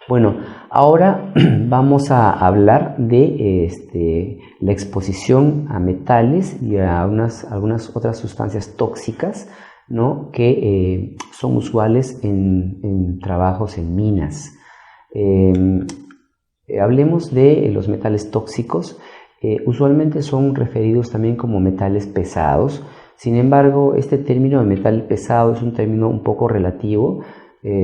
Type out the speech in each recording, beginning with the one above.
Bueno, ahora vamos a hablar de la exposición a metales y a algunas otras sustancias tóxicas, ¿no?, que son usuales en trabajos en minas. Hablemos de los metales tóxicos. Usualmente son referidos también como metales pesados. Sin embargo, este término de metal pesado es un término un poco relativo.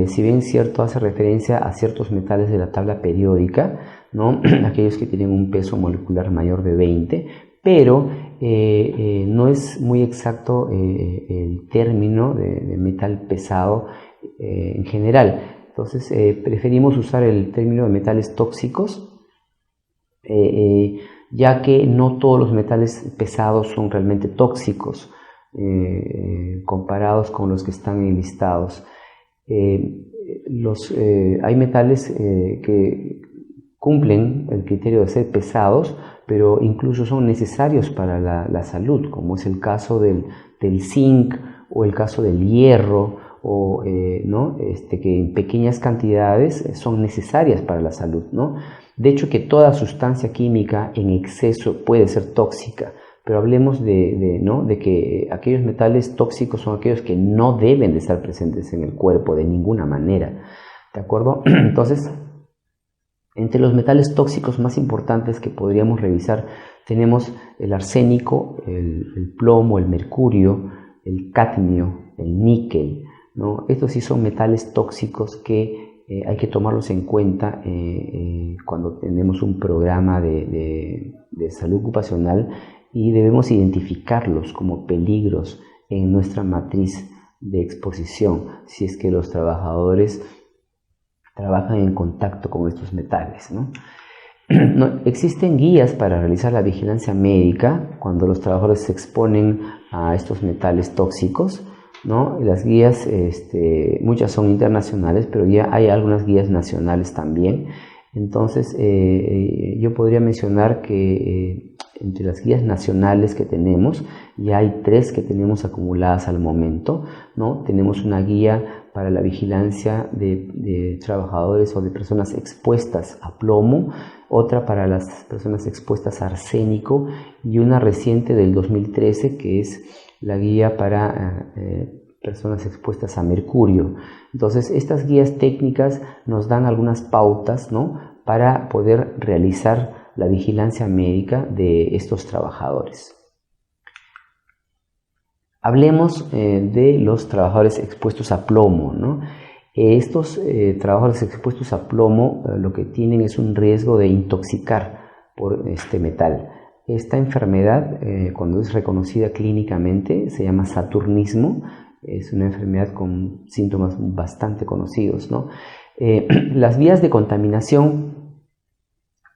Si bien cierto, hace referencia a ciertos metales de la tabla periódica, ¿no?, aquellos que tienen un peso molecular mayor de 20, pero no es muy exacto el término de metal pesado en general. Entonces preferimos usar el término de metales tóxicos, ya que no todos los metales pesados son realmente tóxicos comparados con los que están enlistados. Hay metales que cumplen el criterio de ser pesados, pero incluso son necesarios para la salud, como es el caso del zinc o el caso del hierro, ¿no?, que en pequeñas cantidades son necesarias para la salud, ¿no? De hecho, que toda sustancia química en exceso puede ser tóxica, pero hablemos de que aquellos metales tóxicos son aquellos que no deben de estar presentes en el cuerpo de ninguna manera, ¿de acuerdo? Entonces, entre los metales tóxicos más importantes que podríamos revisar tenemos el arsénico, el plomo, el mercurio, el cadmio, el níquel, ¿no? Estos sí son metales tóxicos que hay que tomarlos en cuenta cuando tenemos un programa de salud ocupacional, y debemos identificarlos como peligros en nuestra matriz de exposición si es que los trabajadores trabajan en contacto con estos metales, ¿no? Existen guías para realizar la vigilancia médica cuando los trabajadores se exponen a estos metales tóxicos, ¿no? Las guías, muchas son internacionales, pero ya hay algunas guías nacionales también. Entonces, yo podría mencionar que entre las guías nacionales que tenemos, ya hay 3 que tenemos acumuladas al momento, ¿no? Tenemos una guía para la vigilancia de trabajadores o de personas expuestas a plomo, otra para las personas expuestas a arsénico, y una reciente del 2013 que es la guía para personas expuestas a mercurio. Entonces, estas guías técnicas nos dan algunas pautas, ¿no?, para poder realizar la vigilancia médica de estos trabajadores. Hablemos de los trabajadores expuestos a plomo, ¿no? Estos trabajadores expuestos a plomo lo que tienen es un riesgo de intoxicar por este metal. Esta enfermedad, cuando es reconocida clínicamente, se llama saturnismo. Es una enfermedad con síntomas bastante conocidos, ¿no? Las vías de contaminación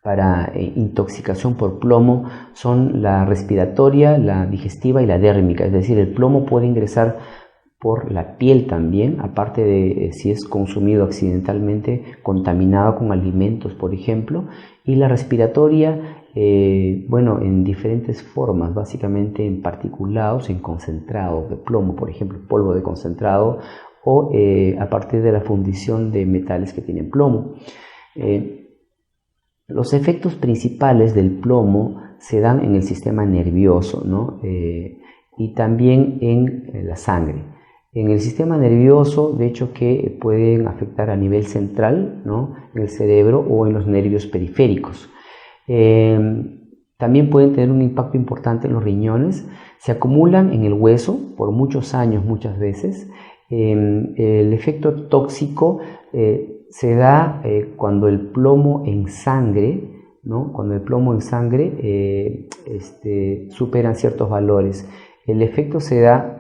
para intoxicación por plomo son la respiratoria, la digestiva y la dérmica. Es decir, el plomo puede ingresar por la piel también, aparte de si es consumido accidentalmente, contaminado con alimentos, por ejemplo. Y la respiratoria, bueno, en diferentes formas, básicamente en particulados, en concentrado de plomo, por ejemplo, polvo de concentrado, o a partir de la fundición de metales que tienen plomo. Los efectos principales del plomo se dan en el sistema nervioso, ¿no? Y también en la sangre. En el sistema nervioso, de hecho, que pueden afectar a nivel central, ¿no?, en el cerebro o en los nervios periféricos. También pueden tener un impacto importante en los riñones. Se acumulan en el hueso por muchos años, muchas veces. El efecto tóxico se da cuando el plomo en sangre, ¿no?, cuando el plomo en sangre superan ciertos valores. El efecto se da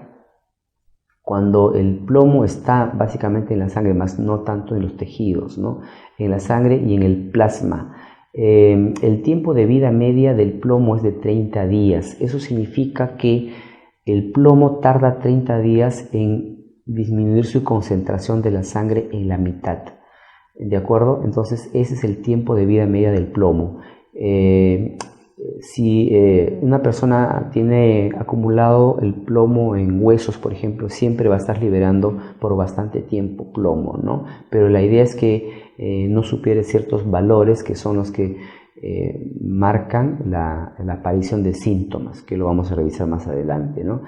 cuando el plomo está básicamente en la sangre, más no tanto en los tejidos, ¿no?, en la sangre y en el plasma. El tiempo de vida media del plomo es de 30 días. Eso significa que el plomo tarda 30 días en disminuir su concentración de la sangre en la mitad. ¿De acuerdo? Entonces ese es el tiempo de vida media del plomo. Si una persona tiene acumulado el plomo en huesos, por ejemplo, siempre va a estar liberando por bastante tiempo plomo, ¿no? Pero la idea es que no supere ciertos valores que son los que marcan la aparición de síntomas, que lo vamos a revisar más adelante, ¿no?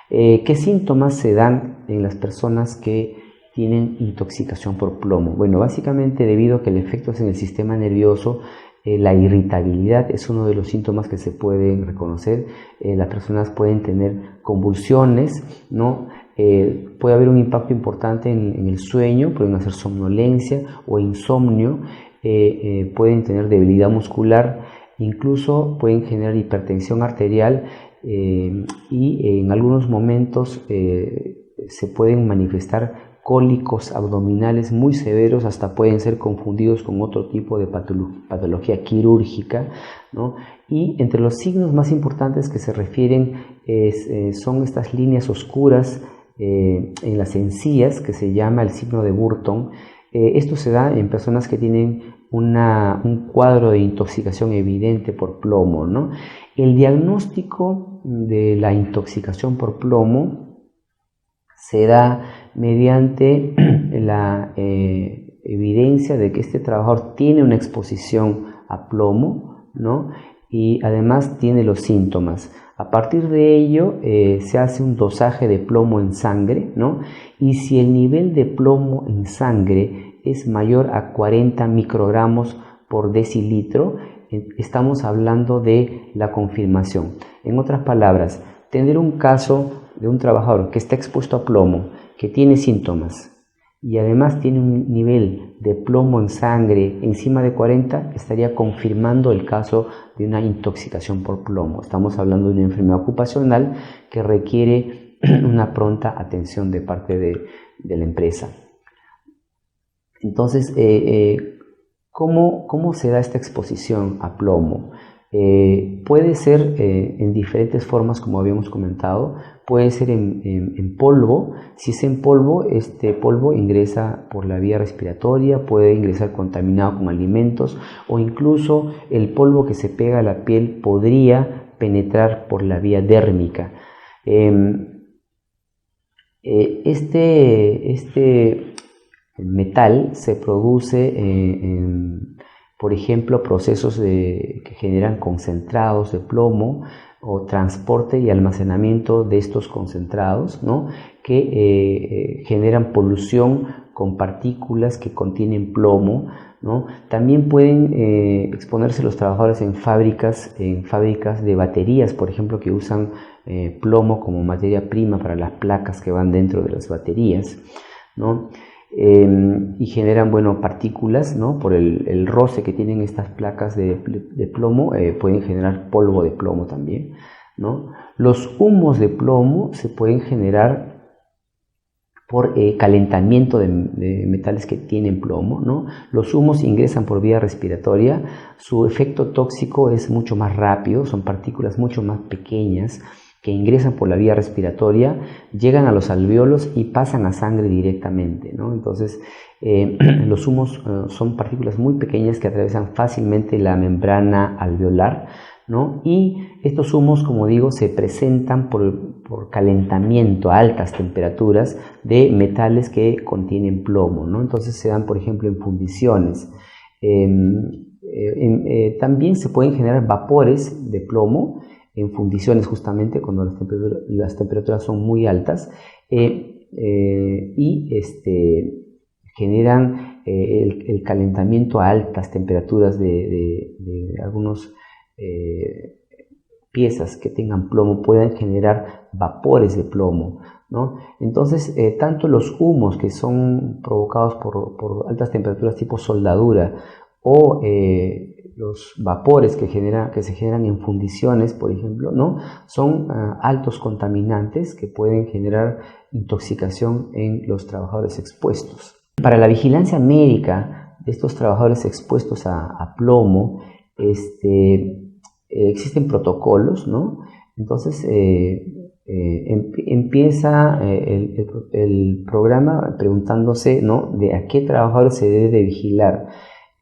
¿Qué síntomas se dan en las personas que tienen intoxicación por plomo? Bueno, básicamente debido a que el efecto es en el sistema nervioso, la irritabilidad es uno de los síntomas que se pueden reconocer. Las personas pueden tener convulsiones, ¿no? Puede haber un impacto importante en el sueño, pueden hacer somnolencia o insomnio, pueden tener debilidad muscular, incluso pueden generar hipertensión arterial y en algunos momentos se pueden manifestar cólicos abdominales muy severos, hasta pueden ser confundidos con otro tipo de patología quirúrgica, ¿no? Y entre los signos más importantes que se refieren son estas líneas oscuras en las encías, que se llama el signo de Burton. Esto se da en personas que tienen un cuadro de intoxicación evidente por plomo, ¿no? El diagnóstico de la intoxicación por plomo se da mediante la evidencia de que este trabajador tiene una exposición a plomo, ¿no? Y además tiene los síntomas. A partir de ello se hace un dosaje de plomo en sangre, ¿no? Y si el nivel de plomo en sangre es mayor a 40 microgramos por decilitro, estamos hablando de la confirmación. En otras palabras, tener un caso de un trabajador que está expuesto a plomo, que tiene síntomas y además tiene un nivel de plomo en sangre encima de 40, estaría confirmando el caso de una intoxicación por plomo. Estamos hablando de una enfermedad ocupacional que requiere una pronta atención de parte de la empresa. Entonces, ¿cómo se da esta exposición a plomo? Puede ser en diferentes formas, como habíamos comentado. Puede ser en polvo. Si es en polvo, este polvo ingresa por la vía respiratoria, puede ingresar contaminado con alimentos, o incluso el polvo que se pega a la piel podría penetrar por la vía dérmica. Este metal se produce por ejemplo, procesos que generan concentrados de plomo, o transporte y almacenamiento de estos concentrados, ¿no? Que generan polución con partículas que contienen plomo, ¿no? También pueden exponerse los trabajadores en fábricas de baterías, por ejemplo, que usan plomo como materia prima para las placas que van dentro de las baterías, ¿no? Y generan, bueno, partículas, ¿no? Por el roce que tienen estas placas de plomo, pueden generar polvo de plomo también, ¿no? Los humos de plomo se pueden generar por calentamiento de metales que tienen plomo, ¿no? Los humos ingresan por vía respiratoria, su efecto tóxico es mucho más rápido, son partículas mucho más pequeñas que ingresan por la vía respiratoria, llegan a los alvéolos y pasan a sangre directamente, ¿no? Entonces, los humos son partículas muy pequeñas que atraviesan fácilmente la membrana alveolar, ¿no? Y estos humos, como digo, se presentan por calentamiento a altas temperaturas de metales que contienen plomo, ¿no? Entonces se dan, por ejemplo, en fundiciones. También se pueden generar vapores de plomo en fundiciones, justamente cuando las temperaturas son muy altas, generan el calentamiento a altas temperaturas de algunos piezas que tengan plomo, pueden generar vapores de plomo, ¿no? Entonces, tanto los humos que son provocados por altas temperaturas tipo soldadura, o los vapores que se generan en fundiciones, por ejemplo, ¿no? Son altos contaminantes que pueden generar intoxicación en los trabajadores expuestos. Para la vigilancia médica de estos trabajadores expuestos a plomo, existen protocolos, ¿no? Entonces, empieza el programa preguntándose, ¿no?, de a qué trabajador se debe de vigilar.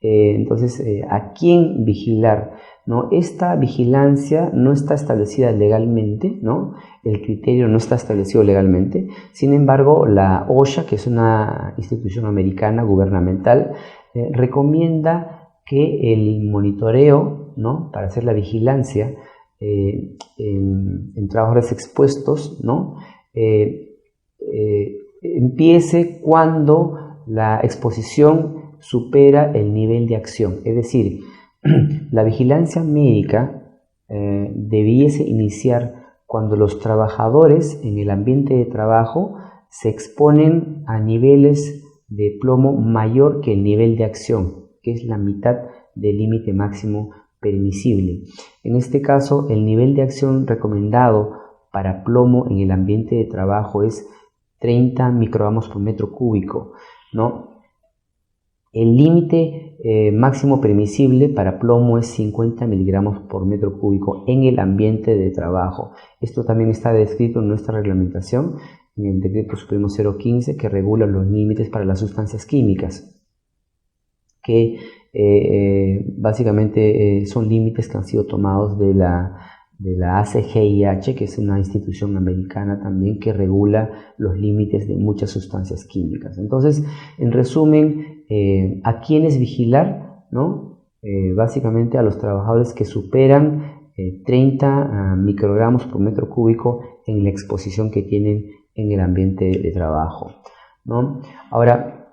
Entonces, ¿a quién vigilar? ¿no? Esta vigilancia no está establecida legalmente, ¿no? El criterio no está establecido legalmente. Sin embargo, la OSHA, que es una institución americana gubernamental, recomienda que el monitoreo, ¿no? Para hacer la vigilancia en trabajadores expuestos, ¿no? Empiece cuando la exposición supera el nivel de acción. Es decir, la vigilancia médica debiese iniciar cuando los trabajadores en el ambiente de trabajo se exponen a niveles de plomo mayor que el nivel de acción, que es la mitad del límite máximo permisible. En este caso, el nivel de acción recomendado para plomo en el ambiente de trabajo es 30 microgramos por metro cúbico, ¿no? El límite máximo permisible para plomo es 50 miligramos por metro cúbico en el ambiente de trabajo. Esto también está descrito en nuestra reglamentación, en el Decreto Supremo 015, que regula los límites para las sustancias químicas, que básicamente son límites que han sido tomados de la ACGIH, que es una institución americana también que regula los límites de muchas sustancias químicas. Entonces, en resumen, ¿a quiénes vigilar? ¿No? Básicamente a los trabajadores que superan 30 microgramos por metro cúbico en la exposición que tienen en el ambiente de trabajo, ¿no? Ahora,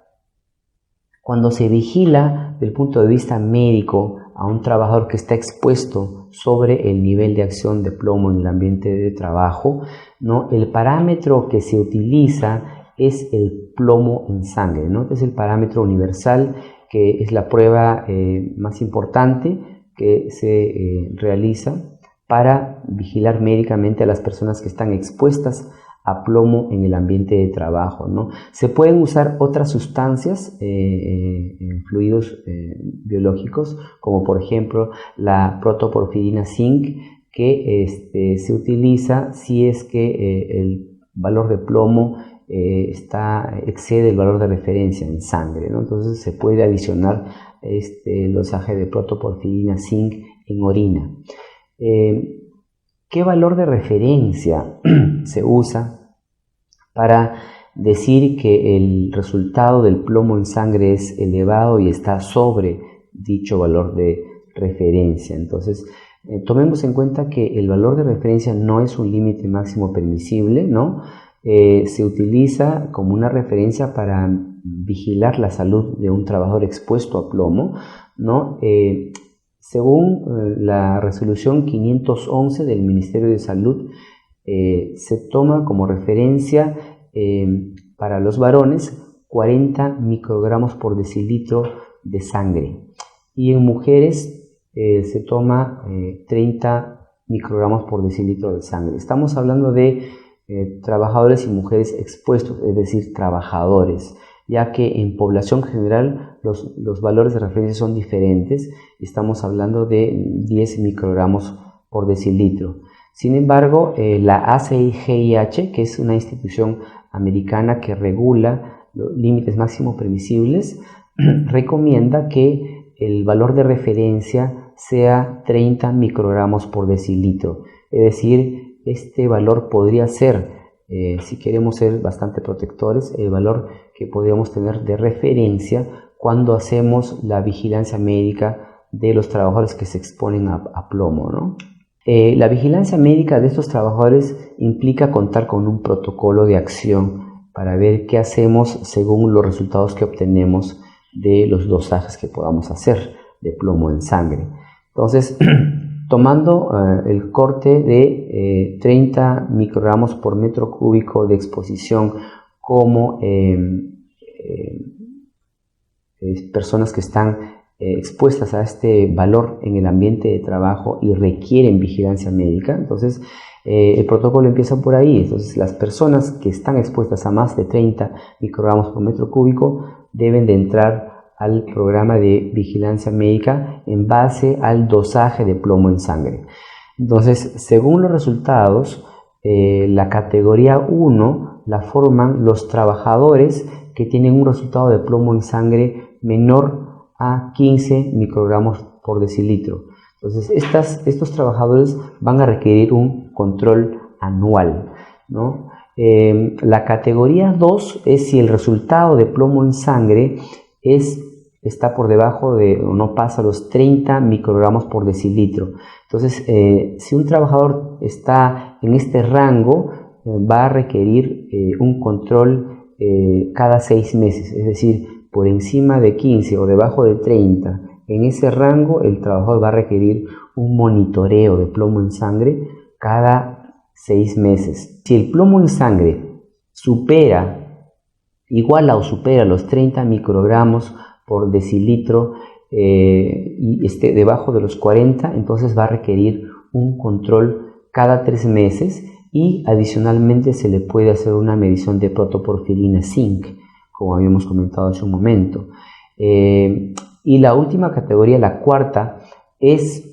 cuando se vigila desde el punto de vista médico a un trabajador que está expuesto sobre el nivel de acción de plomo en el ambiente de trabajo, ¿no? El parámetro que se utiliza es el plomo en sangre, ¿no? Es el parámetro universal, que es la prueba más importante que se realiza para vigilar médicamente a las personas que están expuestas a plomo en el ambiente de trabajo, ¿no? Se pueden usar otras sustancias, fluidos biológicos, como por ejemplo la protoporfirina zinc, que se utiliza si es que el valor de plomo excede el valor de referencia en sangre, ¿no? Entonces se puede adicionar el dosaje de protoporfirina zinc en orina. ¿Qué valor de referencia se usa para decir que el resultado del plomo en sangre es elevado y está sobre dicho valor de referencia? Entonces, tomemos en cuenta que el valor de referencia no es un límite máximo permisible, ¿no? Se utiliza como una referencia para vigilar la salud de un trabajador expuesto a plomo, ¿no? Según la resolución 511 del Ministerio de Salud, se toma como referencia para los varones 40 microgramos por decilitro de sangre, y en mujeres se toma 30 microgramos por decilitro de sangre. Estamos hablando de trabajadores y mujeres expuestos, es decir, trabajadores, ya que en población general los valores de referencia son diferentes. Estamos hablando de 10 microgramos por decilitro. Sin embargo, la ACGIH, que es una institución americana que regula los límites máximos permisibles, recomienda que el valor de referencia sea 30 microgramos por decilitro. Es decir, este valor podría ser, si queremos ser bastante protectores, el valor que podríamos tener de referencia cuando hacemos la vigilancia médica de los trabajadores que se exponen a plomo, ¿no? La vigilancia médica de estos trabajadores implica contar con un protocolo de acción para ver qué hacemos según los resultados que obtenemos de los dosajes que podamos hacer de plomo en sangre. Entonces, tomando el corte de 30 microgramos por metro cúbico de exposición como personas que están expuestas a este valor en el ambiente de trabajo y requieren vigilancia médica, entonces el protocolo empieza por ahí. Entonces, las personas que están expuestas a más de 30 microgramos por metro cúbico deben de entrar al programa de vigilancia médica en base al dosaje de plomo en sangre. Entonces, según los resultados, la categoría 1 la forman los trabajadores que tienen un resultado de plomo en sangre menor a 15 microgramos por decilitro. Entonces, estos trabajadores van a requerir un control anual, ¿no? La categoría 2 es si el resultado de plomo en sangre está por debajo de o no pasa los 30 microgramos por decilitro. Entonces, si un trabajador está en este rango, va a requerir un control cada 6 meses, es decir, por encima de 15 o debajo de 30. En ese rango, el trabajador va a requerir un monitoreo de plomo en sangre cada 6 meses. Si el plomo en sangre iguala o supera los 30 microgramos por decilitro y esté debajo de los 40, entonces va a requerir un control cada 3 meses y adicionalmente se le puede hacer una medición de protoporfirina zinc, como habíamos comentado hace un momento. Y la última categoría, la cuarta, es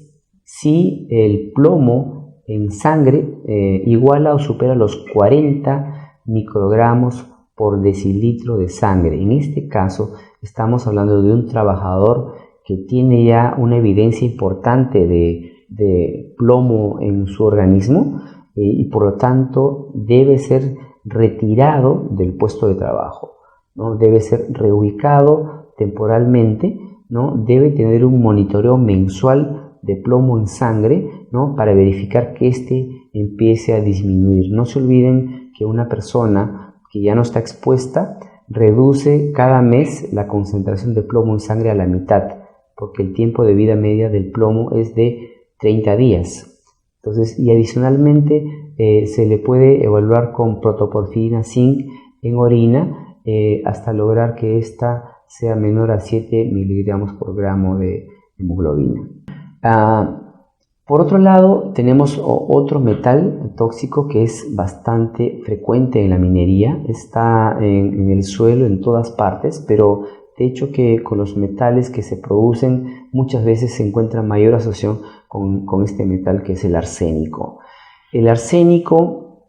si el plomo en sangre iguala o supera los 40 microgramos por decilitro de sangre. En este caso estamos hablando de un trabajador que tiene ya una evidencia importante de plomo en su organismo y por lo tanto debe ser retirado del puesto de trabajo, ¿no? Debe ser reubicado temporalmente, ¿no? Debe tener un monitoreo mensual de plomo en sangre, ¿no? Para verificar que éste empiece a disminuir. No se olviden que una persona que ya no está expuesta reduce cada mes la concentración de plomo en sangre a la mitad, porque el tiempo de vida media del plomo es de 30 días. Entonces, y adicionalmente se le puede evaluar con protoporfirina zinc en orina hasta lograr que ésta sea menor a 7 miligramos por gramo de hemoglobina. Por otro lado, tenemos otro metal tóxico que es bastante frecuente en la minería. Está en el suelo en todas partes, pero de hecho que con los metales que se producen muchas veces se encuentra mayor asociación con este metal, que es el arsénico. El arsénico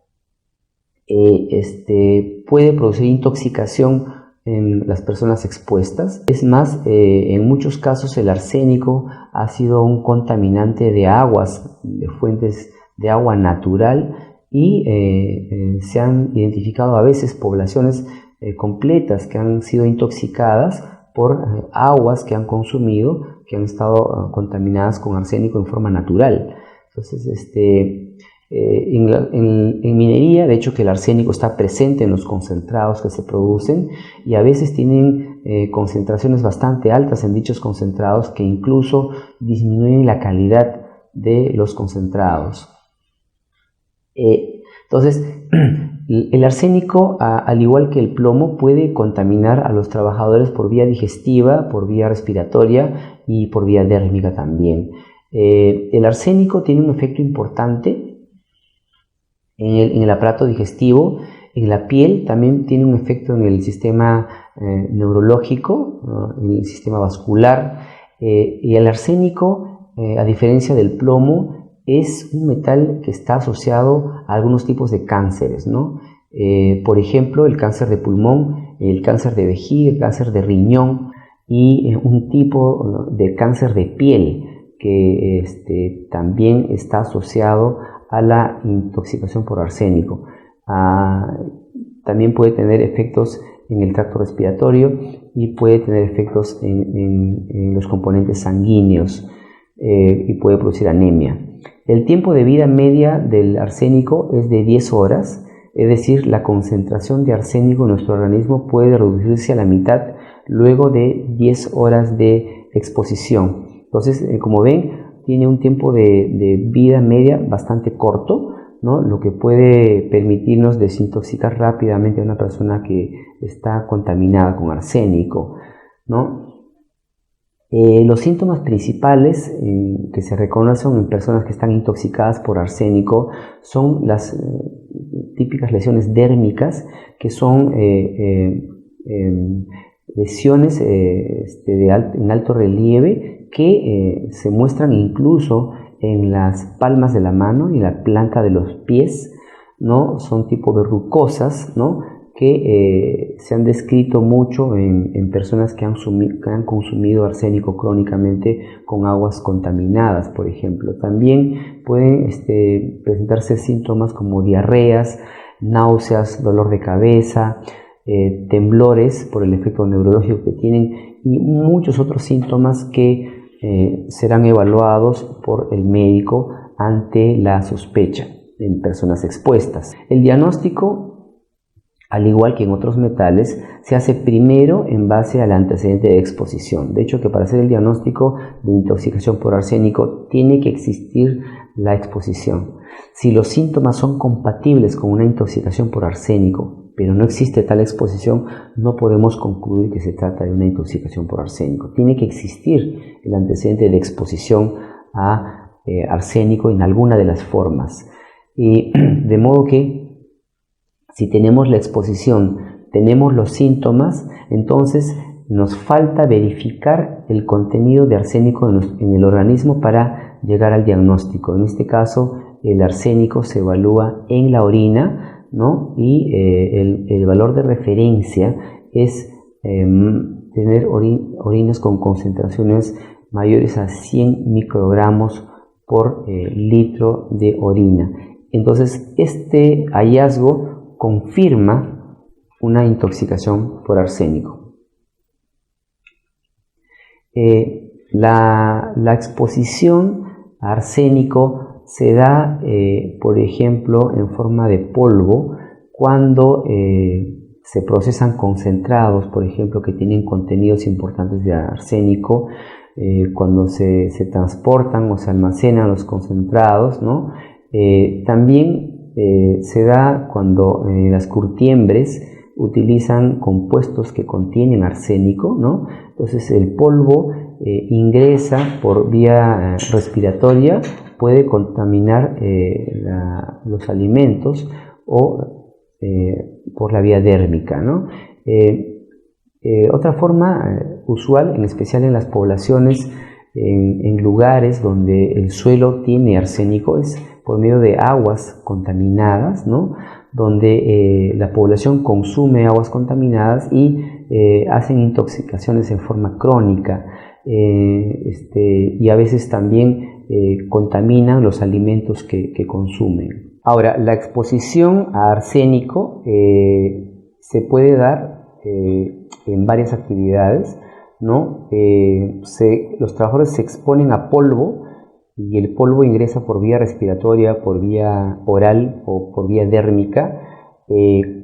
puede producir intoxicación en las personas expuestas. Es más, en muchos casos el arsénico ha sido un contaminante de aguas, de fuentes de agua natural, y se han identificado a veces poblaciones completas que han sido intoxicadas por aguas que han consumido, que han estado contaminadas con arsénico en forma natural. Entonces, en minería, de hecho que el arsénico está presente en los concentrados que se producen y a veces tienen concentraciones bastante altas en dichos concentrados que incluso disminuyen la calidad de los concentrados. Entonces, el arsénico, al igual que el plomo, puede contaminar a los trabajadores por vía digestiva, por vía respiratoria y por vía dérmica también. El arsénico tiene un efecto importante en el aparato digestivo, en la piel, también tiene un efecto en el sistema neurológico, en el sistema vascular, y el arsénico, a diferencia del plomo, es un metal que está asociado a algunos tipos de cánceres, ¿no? Por ejemplo, el cáncer de pulmón, el cáncer de vejiga, el cáncer de riñón y un tipo de cáncer de piel que también está asociado a la intoxicación por arsénico. También puede tener efectos en el tracto respiratorio y puede tener efectos en los componentes sanguíneos y puede producir anemia. El tiempo de vida media del arsénico es de 10 horas, es decir, la concentración de arsénico en nuestro organismo puede reducirse a la mitad luego de 10 horas de exposición. Entonces, como ven, tiene un tiempo de vida media bastante corto, ¿no? Lo que puede permitirnos desintoxicar rápidamente a una persona que está contaminada con arsénico, ¿no? Los síntomas principales que se reconocen en personas que están intoxicadas por arsénico son las típicas lesiones dérmicas, que son lesiones en alto relieve que se muestran incluso en las palmas de la mano y en la planta de los pies, ¿no? Son tipo verrucosas, ¿no? que se han descrito mucho en personas que han consumido arsénico crónicamente con aguas contaminadas, por ejemplo. También pueden presentarse síntomas como diarreas, náuseas, dolor de cabeza, temblores por el efecto neurológico que tienen y muchos otros síntomas que serán evaluados por el médico ante la sospecha en personas expuestas. El diagnóstico, al igual que en otros metales, se hace primero en base al antecedente de exposición. De hecho, que para hacer el diagnóstico de intoxicación por arsénico tiene que existir la exposición. Si los síntomas son compatibles con una intoxicación por arsénico, pero no existe tal exposición, no podemos concluir que se trata de una intoxicación por arsénico. Tiene que existir el antecedente de exposición a arsénico en alguna de las formas. Y de modo que si tenemos la exposición, tenemos los síntomas, entonces nos falta verificar el contenido de arsénico en el organismo para llegar al diagnóstico. En este caso, el arsénico se evalúa en la orina, ¿no? Y el valor de referencia es tener orinas con concentraciones mayores a 100 microgramos por litro de orina. Entonces, este hallazgo confirma una intoxicación por arsénico. La exposición a arsénico se da, por ejemplo, en forma de polvo cuando se procesan concentrados, por ejemplo, que tienen contenidos importantes de arsénico, cuando se transportan o se almacenan los concentrados, ¿no? También se da cuando las curtiembres utilizan compuestos que contienen arsénico, ¿no? Entonces el polvo ingresa por vía respiratoria, puede contaminar los alimentos o por la vía dérmica, ¿no? Otra forma usual, en especial en las poblaciones, en lugares donde el suelo tiene arsénico, es por medio de aguas contaminadas, ¿no? Donde la población consume aguas contaminadas y hacen intoxicaciones en forma crónica, y a veces también contaminan los alimentos que consumen. Ahora, la exposición a arsénico se puede dar en varias actividades, ¿no? Los trabajadores se exponen a polvo y el polvo ingresa por vía respiratoria, por vía oral o por vía dérmica.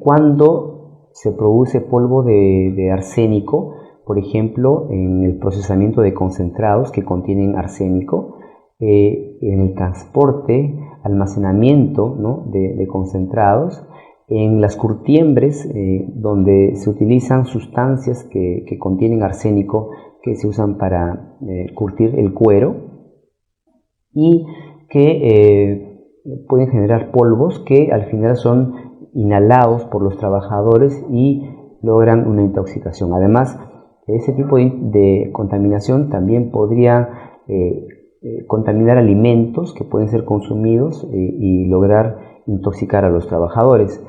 Cuando se produce polvo de arsénico, por ejemplo, en el procesamiento de concentrados que contienen arsénico, en el transporte, almacenamiento, ¿no? de concentrados, en las curtiembres, donde se utilizan sustancias que contienen arsénico, que se usan para curtir el cuero y que pueden generar polvos que al final son inhalados por los trabajadores y logran una intoxicación. Además, ese tipo de contaminación también podría contaminar alimentos que pueden ser consumidos y lograr intoxicar a los trabajadores.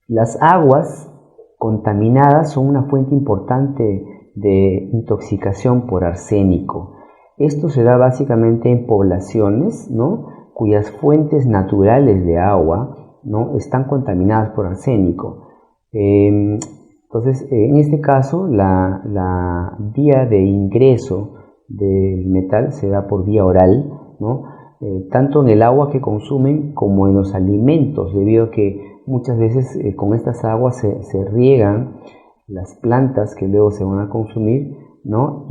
Las aguas contaminadas son una fuente importante de intoxicación por arsénico. Esto se da básicamente en poblaciones, ¿no? Cuyas fuentes naturales de agua, ¿no? están contaminadas por arsénico. Entonces, en este caso, la vía de ingreso del metal se da por vía oral, ¿no? Tanto en el agua que consumen como en los alimentos, debido a que muchas veces con estas aguas se riegan las plantas que luego se van a consumir, ¿no?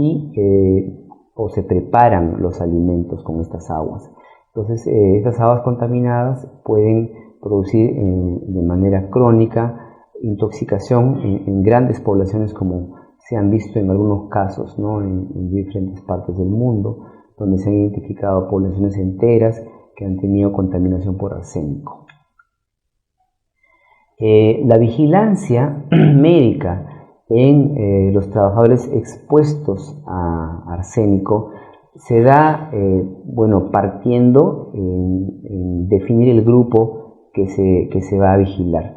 O se preparan los alimentos con estas aguas. Entonces, estas aguas contaminadas pueden producir de manera crónica intoxicación en grandes poblaciones, como se han visto en algunos casos, ¿no? en diferentes partes del mundo, donde se han identificado poblaciones enteras que han tenido contaminación por arsénico. La vigilancia médica en los trabajadores expuestos a arsénico se da, partiendo en definir el grupo que se va a vigilar.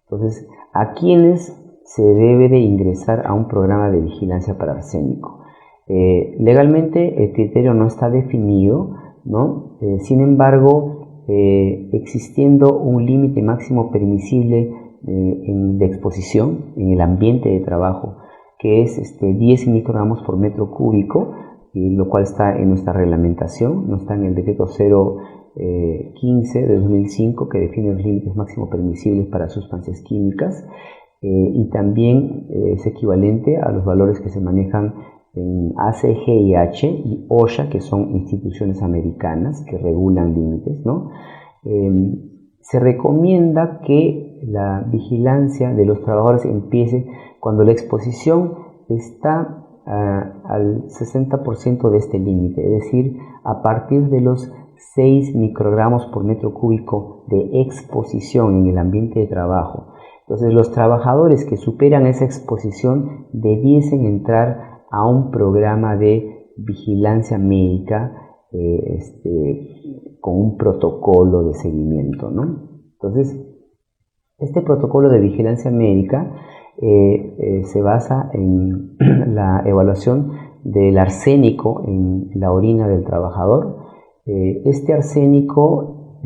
Entonces, ¿a quiénes se debe de ingresar a un programa de vigilancia para arsénico? Legalmente el criterio no está definido, ¿no? Sin embargo, existiendo un límite máximo permisible de exposición en el ambiente de trabajo, que es 10 microgramos por metro cúbico, lo cual está en nuestra reglamentación, no está en el decreto 015 de 2005, que define los límites máximos permisibles para sustancias químicas, y también es equivalente a los valores que se manejan en ACGIH y OSHA, que son instituciones americanas que regulan límites, ¿no? Se recomienda que la vigilancia de los trabajadores empiece cuando la exposición está al 60% de este límite, es decir, a partir de los 6 microgramos por metro cúbico de exposición en el ambiente de trabajo. Entonces, los trabajadores que superan esa exposición debiesen entrar a un programa de vigilancia médica con un protocolo de seguimiento, ¿no? Entonces, este protocolo de vigilancia médica se basa en la evaluación del arsénico en la orina del trabajador. Este arsénico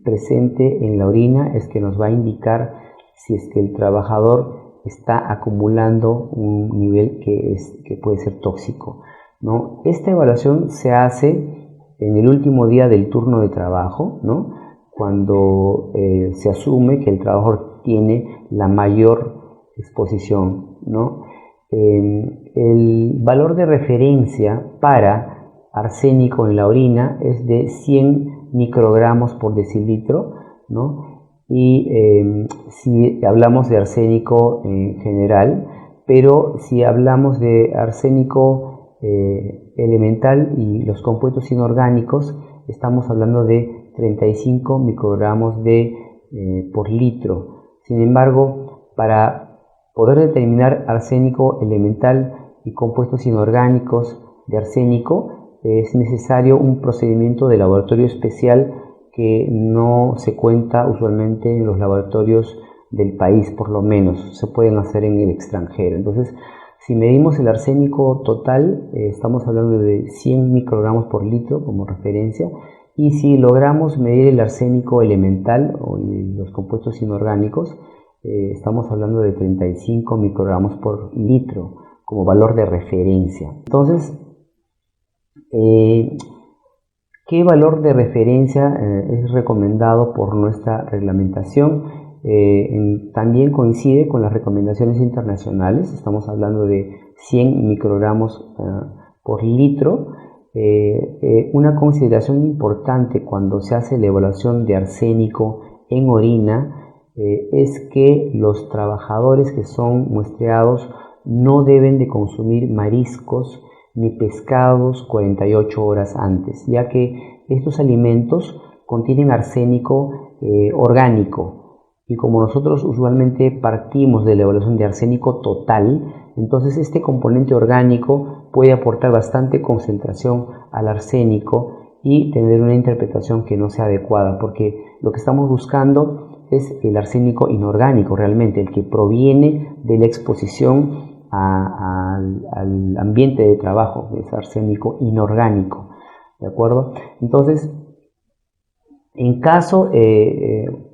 presente en la orina es que nos va a indicar si es que el trabajador está acumulando un nivel que puede ser tóxico, ¿no? Esta evaluación se hace en el último día del turno de trabajo, ¿no? Cuando se asume que el trabajador tiene la mayor exposición, ¿no? El valor de referencia para arsénico en la orina es de 100 microgramos por decilitro, ¿no? Y si hablamos de arsénico en general, pero si hablamos de arsénico elemental y los compuestos inorgánicos, estamos hablando de 35 microgramos por litro. Sin embargo, para poder determinar arsénico elemental y compuestos inorgánicos de arsénico, es necesario un procedimiento de laboratorio especial que no se cuenta usualmente en los laboratorios del país, por lo menos, se pueden hacer en el extranjero. Entonces, si medimos el arsénico total, estamos hablando de 100 microgramos por litro como referencia, y si logramos medir el arsénico elemental o los compuestos inorgánicos, estamos hablando de 35 microgramos por litro como valor de referencia. Entonces, ¿qué valor de referencia es recomendado por nuestra reglamentación? También coincide con las recomendaciones internacionales, estamos hablando de 100 microgramos por litro. Una consideración importante cuando se hace la evaluación de arsénico en orina es que los trabajadores que son muestreados no deben de consumir mariscos ni pescados 48 horas antes, ya que estos alimentos contienen arsénico orgánico, y como nosotros usualmente partimos de la evaluación de arsénico total, entonces este componente orgánico puede aportar bastante concentración al arsénico y tener una interpretación que no sea adecuada, porque lo que estamos buscando es el arsénico inorgánico, realmente el que proviene de la exposición al ambiente de trabajo, es arsénico inorgánico, ¿de acuerdo? Entonces, en caso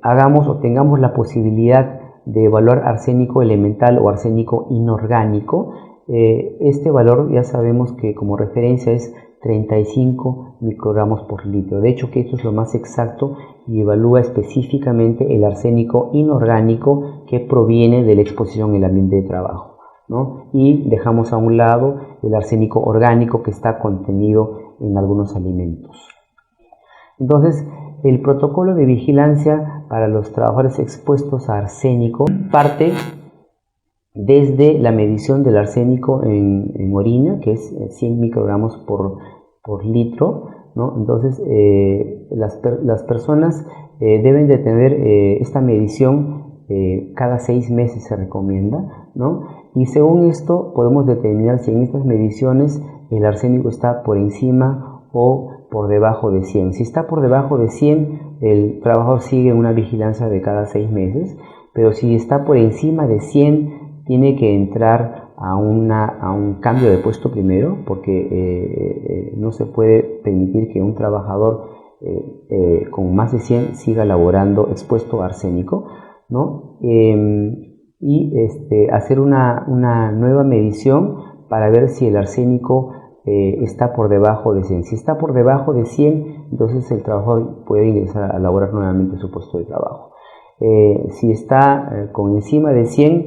hagamos o tengamos la posibilidad de evaluar arsénico elemental o arsénico inorgánico, este valor ya sabemos que como referencia es 35 microgramos por litro. De hecho, que esto es lo más exacto y evalúa específicamente el arsénico inorgánico que proviene de la exposición en el ambiente de trabajo, ¿no? Y dejamos a un lado el arsénico orgánico que está contenido en algunos alimentos. Entonces, el protocolo de vigilancia para los trabajadores expuestos a arsénico parte desde la medición del arsénico en orina, que es 100 microgramos por litro, ¿no? Entonces, las personas deben de tener esta medición cada 6 meses, se recomienda, ¿no? Y según esto podemos determinar si en estas mediciones el arsénico está por encima o por debajo de 100. Si está por debajo de 100, el trabajador sigue una vigilancia de cada 6 meses, pero si está por encima de 100, tiene que entrar a un cambio de puesto primero, porque no se puede permitir que un trabajador con más de 100 siga laborando expuesto a arsénico, ¿no? Y hacer una nueva medición para ver si el arsénico está por debajo de 100. Si está por debajo de 100, entonces el trabajador puede ingresar a laborar nuevamente su puesto de trabajo. Si está con encima de 100,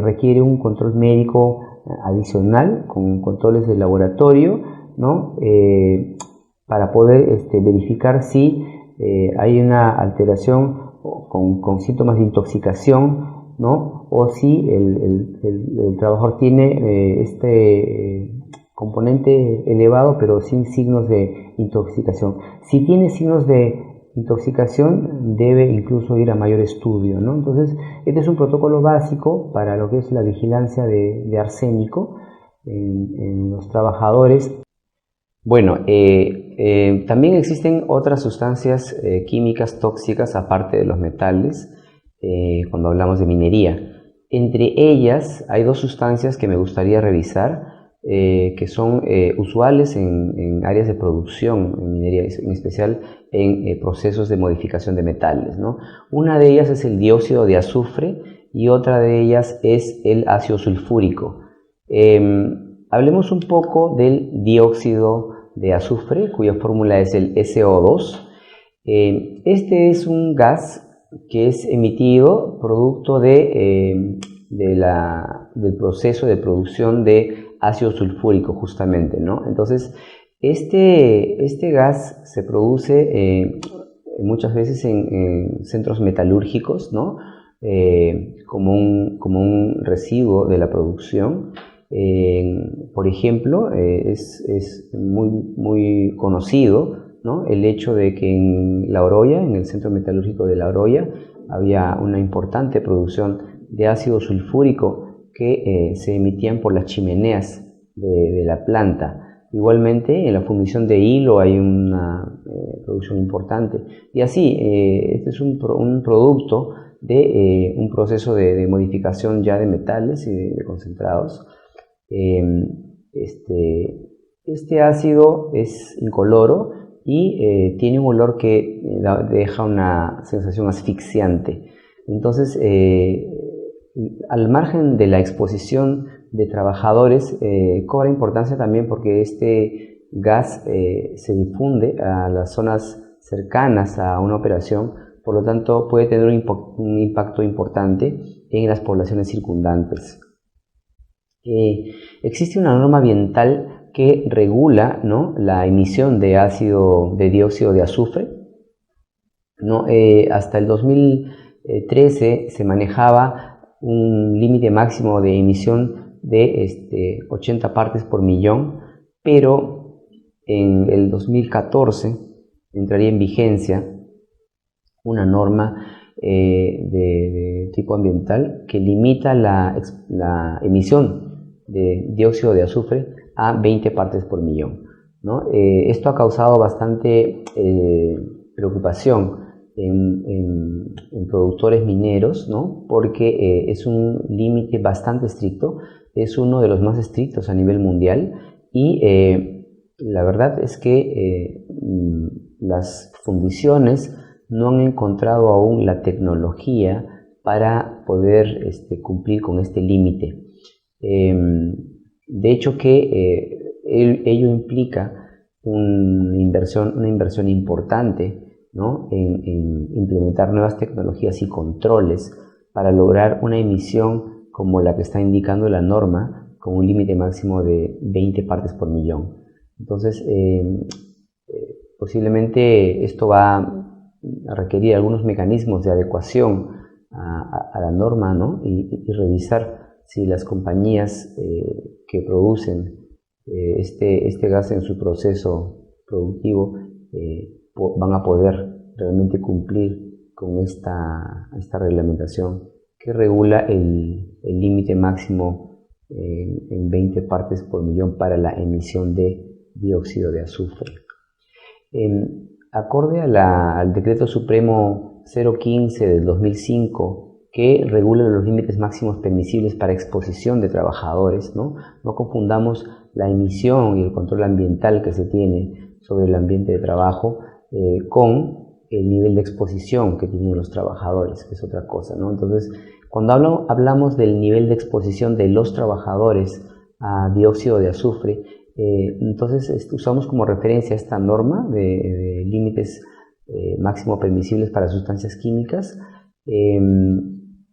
requiere un control médico adicional con controles de laboratorio, ¿no? Para poder verificar si hay una alteración con síntomas de intoxicación, ¿no? O si el trabajador tiene componente elevado pero sin signos de intoxicación. Si tiene signos de intoxicación, debe incluso ir a mayor estudio, ¿no? Entonces, este es un protocolo básico para lo que es la vigilancia de arsénico en los trabajadores. Bueno, también existen otras sustancias químicas tóxicas aparte de los metales cuando hablamos de minería. Entre ellas hay dos sustancias que me gustaría revisar que son usuales en áreas de producción en minería, en especial en procesos de modificación de metales, ¿no? Una de ellas es el dióxido de azufre y otra de ellas es el ácido sulfúrico. Hablemos un poco del dióxido de azufre, cuya fórmula es el SO2. Este es un gas que es emitido producto del proceso de producción de ácido sulfúrico, justamente, ¿no? Entonces, este gas se produce muchas veces en centros metalúrgicos, ¿no? Como un residuo de la producción. Por ejemplo, es muy conocido, ¿no? El hecho de que en La Oroya, en el centro metalúrgico de La Oroya, había una importante producción de ácido sulfúrico que se emitían por las chimeneas de la planta. Igualmente, en la fundición de hilo hay una producción importante. Y así, este es un producto de un proceso de modificación ya de metales y de concentrados. Este ácido es incoloro y tiene un olor que deja una sensación asfixiante. Entonces, al margen de la exposición de trabajadores, cobra importancia también porque este gas se difunde a las zonas cercanas a una operación, por lo tanto puede tener un impacto importante en las poblaciones circundantes. Existe una norma ambiental que regula, ¿no?, la emisión de dióxido de azufre, ¿no? Hasta el 2013 se manejaba un límite máximo de emisión de 80 partes por millón, pero en el 2014 entraría en vigencia una norma de tipo ambiental que limita la emisión de dióxido de azufre a 20 partes por millón, ¿no? Esto ha causado bastante preocupación en productores mineros, ¿no? Porque es un límite bastante estricto, es uno de los más estrictos a nivel mundial y la verdad es que las fundiciones no han encontrado aún la tecnología para poder cumplir con este límite. De hecho que ello implica una inversión importante, ¿no?, en implementar nuevas tecnologías y controles para lograr una emisión como la que está indicando la norma, con un límite máximo de 20 partes por millón. Entonces, posiblemente esto va a requerir algunos mecanismos de adecuación a la norma, ¿no?, y revisar si las compañías que producen este gas en su proceso productivo van a poder realmente cumplir con esta reglamentación que regula el límite máximo en 20 partes por millón para la emisión de dióxido de azufre. acorde al Decreto Supremo 015 del 2005, que regula los límites máximos permisibles para exposición de trabajadores, ¿no? No confundamos la emisión y el control ambiental que se tiene sobre el ambiente de trabajo con el nivel de exposición que tienen los trabajadores, que es otra cosa, ¿no? Entonces, cuando hablamos del nivel de exposición de los trabajadores a dióxido de azufre, entonces usamos como referencia esta norma de límites máximo permisibles para sustancias químicas,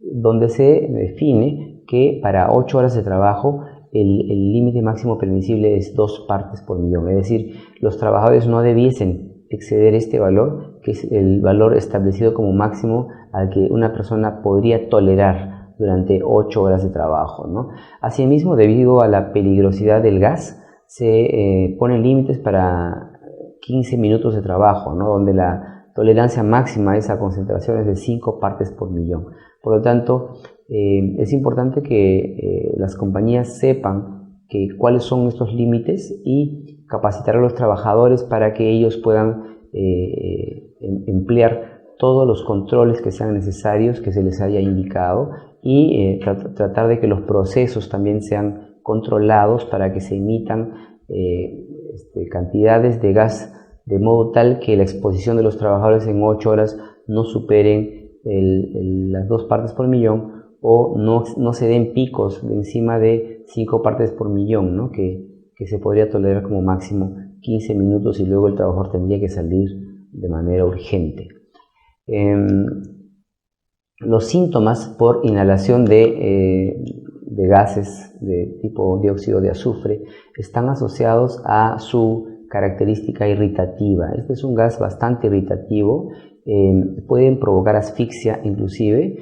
donde se define que para 8 horas de trabajo el límite máximo permisible es 2 partes por millón, es decir, los trabajadores no debiesen exceder este valor, que es el valor establecido como máximo al que una persona podría tolerar durante 8 horas de trabajo, ¿no? Asimismo, debido a la peligrosidad del gas, se ponen límites para 15 minutos de trabajo, ¿no? Donde la tolerancia máxima a esa concentración es de 5 partes por millón. Por lo tanto, es importante que las compañías sepan cuáles son estos límites y capacitar a los trabajadores para que ellos puedan emplear todos los controles que sean necesarios, que se les haya indicado, y tratar de que los procesos también sean controlados para que se emitan cantidades de gas de modo tal que la exposición de los trabajadores en 8 horas no superen las 2 partes por millón, o no se den picos de encima de 5 partes por millón, ¿no? que se podría tolerar como máximo 15 minutos y luego el trabajador tendría que salir de manera urgente. Los síntomas por inhalación de gases de tipo dióxido de azufre están asociados a su característica irritativa. Este es un gas bastante irritativo, pueden provocar asfixia inclusive.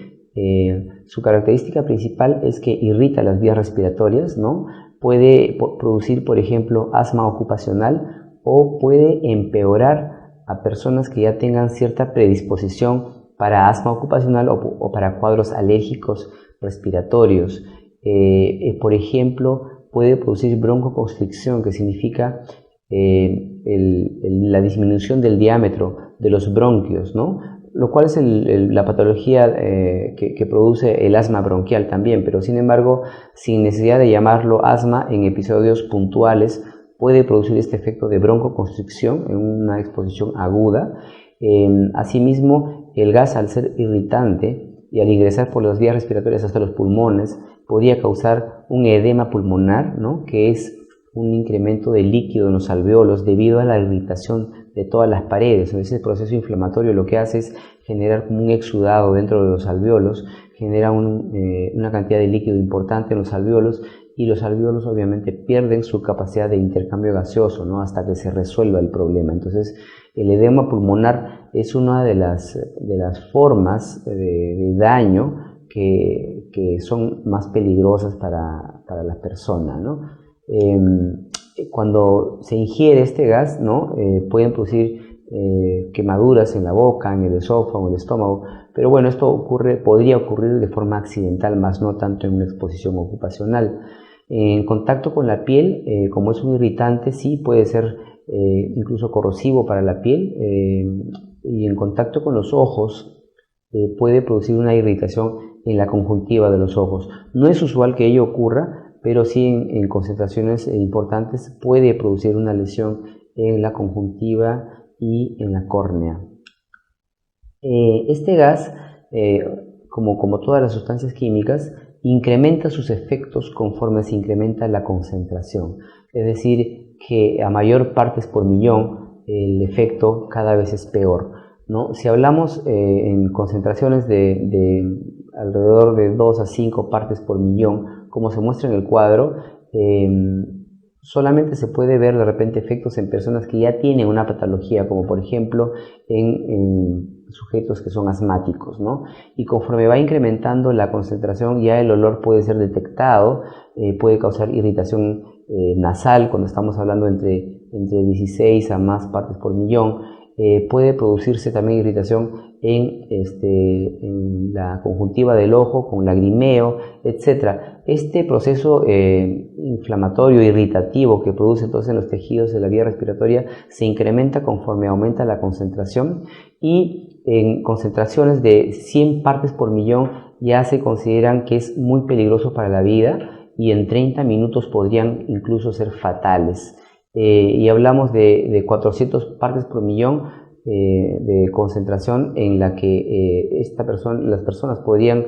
Su característica principal es que irrita las vías respiratorias, ¿no? Puede producir, por ejemplo, asma ocupacional, o puede empeorar a personas que ya tengan cierta predisposición para asma ocupacional o para cuadros alérgicos respiratorios. Por ejemplo, puede producir broncoconstricción, que significa la disminución del diámetro de los bronquios, ¿no? Lo cual es la patología que produce el asma bronquial también, pero sin embargo, sin necesidad de llamarlo asma, en episodios puntuales puede producir este efecto de broncoconstricción en una exposición aguda. Asimismo, el gas, al ser irritante y al ingresar por las vías respiratorias hasta los pulmones, podría causar un edema pulmonar, ¿no? Que es un incremento de líquido en los alveolos debido a la irritación de todas las paredes. Ese proceso inflamatorio lo que hace es generar como un exudado dentro de los alveolos, genera una cantidad de líquido importante en los alveolos, y los alveolos obviamente pierden su capacidad de intercambio gaseoso, ¿no? Hasta que se resuelva el problema. Entonces, el edema pulmonar es una de las formas de daño que son más peligrosas para las personas, ¿no? Cuando se ingiere este gas, ¿no? Pueden producir quemaduras en la boca, en el esófago, en el estómago, pero bueno, esto podría ocurrir de forma accidental, más no tanto en una exposición ocupacional. En contacto con la piel, como es un irritante, sí puede ser incluso corrosivo para la piel, y en contacto con los ojos puede producir una irritación en la conjuntiva de los ojos. No es usual que ello ocurra, pero sí en concentraciones importantes puede producir una lesión en la conjuntiva y en la córnea. Este gas, como todas las sustancias químicas, incrementa sus efectos conforme se incrementa la concentración. Es decir, que a mayor partes por millón, el efecto cada vez es peor, ¿no? Si hablamos en concentraciones de alrededor de 2 a 5 partes por millón, como se muestra en el cuadro, solamente se puede ver de repente efectos en personas que ya tienen una patología, como por ejemplo en sujetos que son asmáticos, ¿no? Y conforme va incrementando la concentración, ya el olor puede ser detectado, puede causar irritación nasal cuando estamos hablando entre 16 a más partes por millón. Puede producirse también irritación en la conjuntiva del ojo con lagrimeo, etc. Este proceso inflamatorio, irritativo que produce entonces en los tejidos de la vía respiratoria se incrementa conforme aumenta la concentración, y en concentraciones de 100 partes por millón ya se consideran que es muy peligroso para la vida, y en 30 minutos podrían incluso ser fatales. Y hablamos de 400 partes por millón de concentración en la que las personas podrían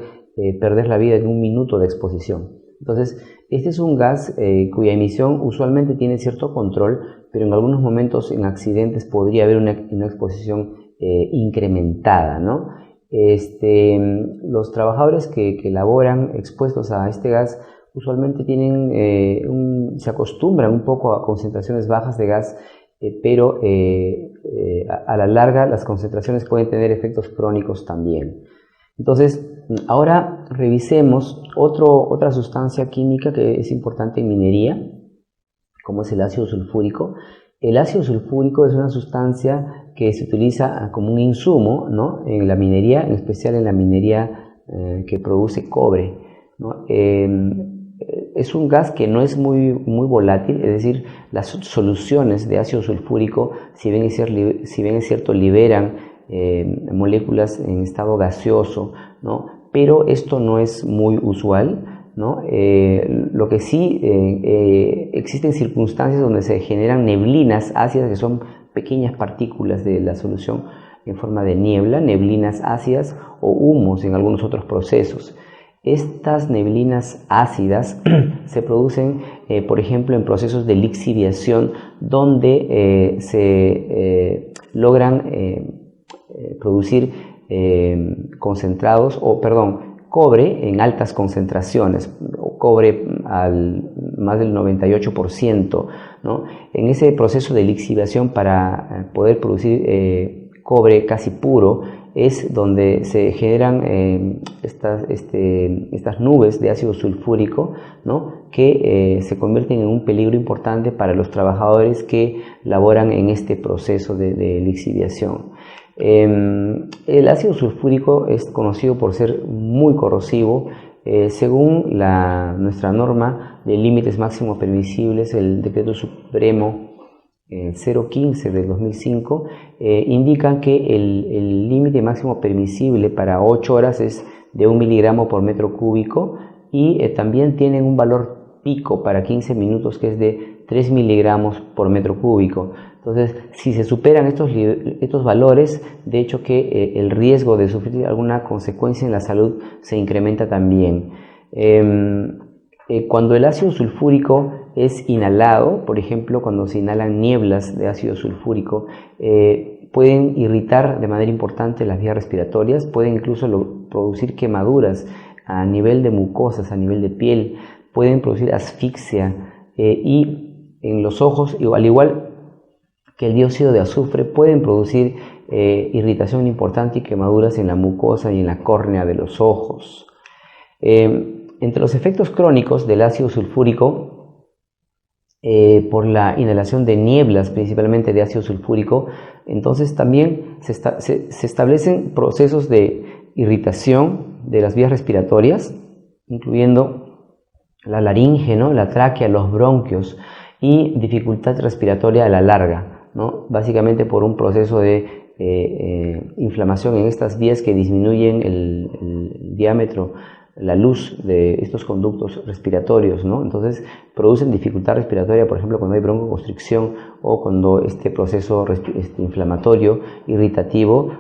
perder la vida en un minuto de exposición. Entonces, este es un gas cuya emisión usualmente tiene cierto control, pero en algunos momentos en accidentes podría haber una exposición incrementada, ¿no? Los trabajadores que laboran expuestos a este gas usualmente se acostumbran un poco a concentraciones bajas de gas, pero a la larga las concentraciones pueden tener efectos crónicos también. Entonces, ahora revisemos otra sustancia química que es importante en minería, como es el ácido sulfúrico. El ácido sulfúrico es una sustancia que se utiliza como un insumo, ¿no?, en la minería, en especial en la minería que produce cobre, ¿no? Es un gas que no es muy volátil, es decir, las soluciones de ácido sulfúrico, si bien es cierto, liberan moléculas en estado gaseoso, ¿no?, pero esto no es muy usual, ¿no? Lo que sí, existen circunstancias donde se generan neblinas ácidas, que son pequeñas partículas de la solución en forma de niebla, neblinas ácidas, o humos en algunos otros procesos. Estas neblinas ácidas se producen, por ejemplo, en procesos de lixiviación, donde se logran producir cobre en altas concentraciones, cobre al más del 98%, ¿no? En ese proceso de lixiviación, para poder producir cobre casi puro, es donde se generan estas nubes de ácido sulfúrico, ¿no?, que se convierten en un peligro importante para los trabajadores que laboran en este proceso de lixiviación. El ácido sulfúrico es conocido por ser muy corrosivo. Según nuestra norma de límites máximos permisibles, el Decreto Supremo 015 del 2005, indica que el límite máximo permisible para 8 horas es de 1 miligramo por metro cúbico, y también tienen un valor pico para 15 minutos que es de 3 miligramos por metro cúbico. Entonces, si se superan estos valores, de hecho que el riesgo de sufrir alguna consecuencia en la salud se incrementa también. Cuando el ácido sulfúrico es inhalado, por ejemplo, cuando se inhalan nieblas de ácido sulfúrico, pueden irritar de manera importante las vías respiratorias, pueden incluso producir quemaduras a nivel de mucosas, a nivel de piel, pueden producir asfixia, y en los ojos, al igual que el dióxido de azufre, pueden producir irritación importante y quemaduras en la mucosa y en la córnea de los ojos. Entre los efectos crónicos del ácido sulfúrico, por la inhalación de nieblas, principalmente de ácido sulfúrico, entonces también se establecen procesos de irritación de las vías respiratorias, incluyendo la laringe, ¿no?, la tráquea, los bronquios, y dificultad respiratoria a la larga, ¿no?, básicamente por un proceso de inflamación en estas vías que disminuyen el diámetro, la luz de estos conductos respiratorios, ¿no? Entonces producen dificultad respiratoria, por ejemplo, cuando hay broncoconstricción o cuando este proceso inflamatorio irritativo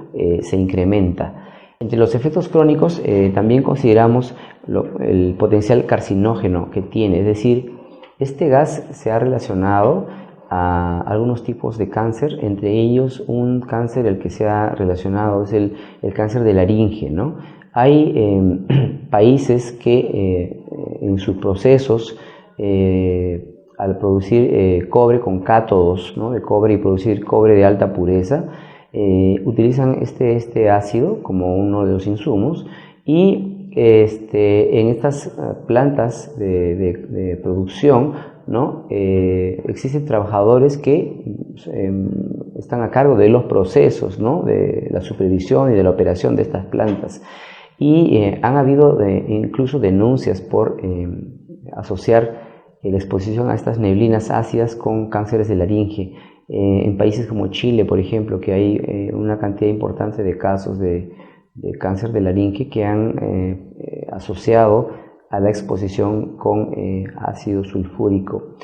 se incrementa. Entre los efectos crónicos también consideramos el potencial carcinógeno que tiene, es decir, este gas se ha relacionado a algunos tipos de cáncer, entre ellos un cáncer el que se ha relacionado es el cáncer de laringe, ¿no? Hay países que en sus procesos, al producir cobre con cátodos, ¿no?, de cobre, y producir cobre de alta pureza, utilizan este ácido como uno de los insumos, y en estas plantas de producción, ¿no?, existen trabajadores que están a cargo de los procesos, ¿no?, de la supervisión y de la operación de estas plantas. y han habido incluso denuncias por asociar la exposición a estas neblinas ácidas con cánceres de laringe. En países como Chile, por ejemplo, que hay una cantidad importante de casos de cáncer de laringe que han asociado a la exposición con ácido sulfúrico.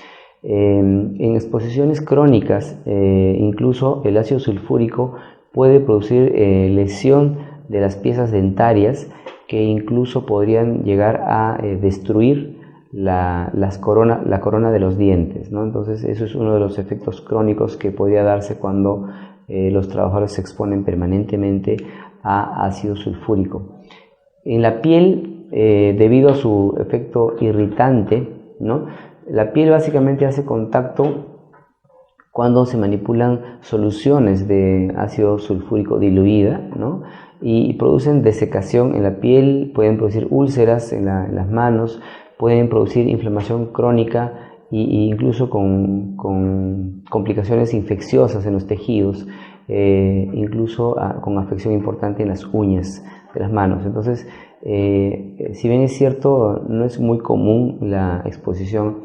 En exposiciones crónicas, incluso el ácido sulfúrico puede producir lesión de las piezas dentarias que incluso podrían llegar a destruir la corona de los dientes, ¿no? Entonces eso es uno de los efectos crónicos que podría darse cuando los trabajadores se exponen permanentemente a ácido sulfúrico. En la piel, debido a su efecto irritante, ¿no? La piel básicamente hace contacto cuando se manipulan soluciones de ácido sulfúrico diluida, ¿no? Y producen desecación en la piel, pueden producir úlceras en las manos, pueden producir inflamación crónica e incluso con complicaciones infecciosas en los tejidos, incluso con afección importante en las uñas de las manos. Entonces, si bien es cierto, no es muy común la exposición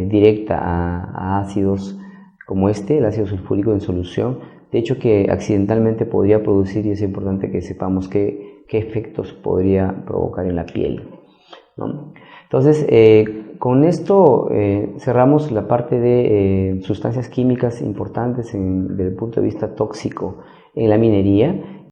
directa a ácidos como el ácido sulfúrico en solución. De hecho, que accidentalmente podría producir, y es importante que sepamos qué efectos podría provocar en la piel, ¿no? Entonces, con esto cerramos la parte de sustancias químicas importantes desde el punto de vista tóxico en la minería.